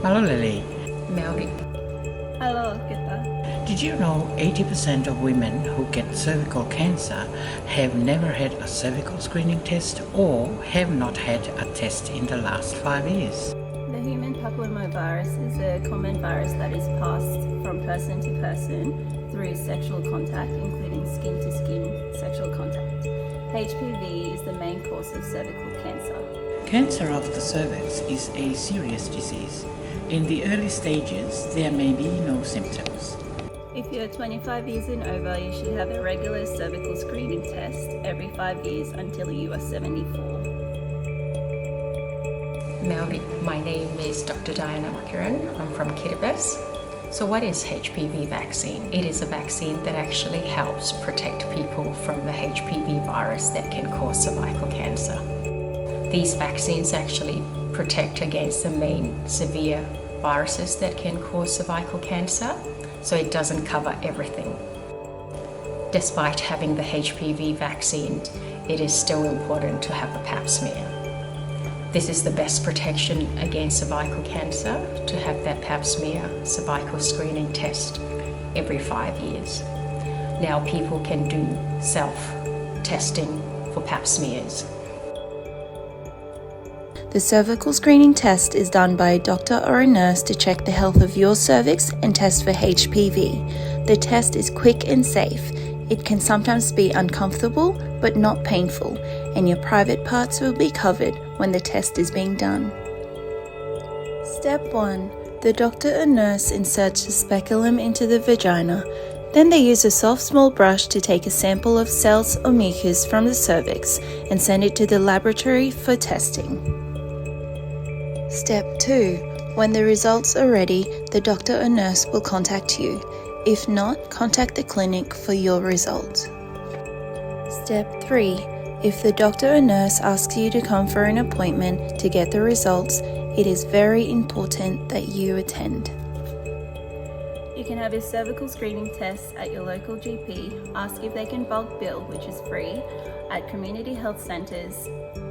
Hello Lily. Melody. Halo, kita. Did you know 80% of women who get cervical cancer have never had a cervical screening test or have not had a test in the last 5 years? The human papillomavirus is a common virus that is passed from person to person through sexual contact, including skin-to-skin sexual contact. HPV is the main cause of cervical cancer. Cancer of the cervix is a serious disease. In the early stages, there may be no symptoms. If you're 25 years and over, you should have a regular cervical screening test every 5 years until you are 74. Melody. My name is Dr. Diana Makiran. I'm from Kiribati. So what is HPV vaccine? It is a vaccine that actually helps protect people from the HPV virus that can cause cervical cancer. These vaccines actually protect against the main severe viruses that can cause cervical cancer, so it doesn't cover everything. Despite having the HPV vaccine, it is still important to have a pap smear. This is the best protection against cervical cancer, to have that pap smear cervical screening test every 5 years. Now people can do self-testing for pap smears. The cervical screening test is done by a doctor or a nurse to check the health of your cervix and test for HPV. The test is quick and safe. It can sometimes be uncomfortable but not painful, and your private parts will be covered when the test is being done. Step 1. The doctor or nurse inserts the speculum into the vagina. Then they use a soft small brush to take a sample of cells or mucus from the cervix and send it to the laboratory for testing. Step 2. When the results are ready, the doctor or nurse will contact you. If not, contact the clinic for your result. Step 3. If the doctor or nurse asks you to come for an appointment to get the results, it is very important that you attend. You can have your cervical screening test at your local GP, ask if they can bulk bill, which is free, at community health centres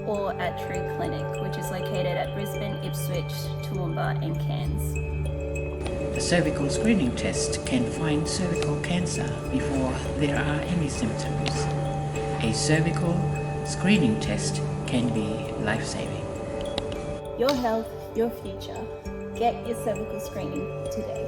or at True Clinic, which is located at Brisbane, Ipswich, Toowoomba and Cairns. The cervical screening test can find cervical cancer before there are any symptoms. A cervical screening test can be life-saving. Your health, your future. Get your cervical screening today.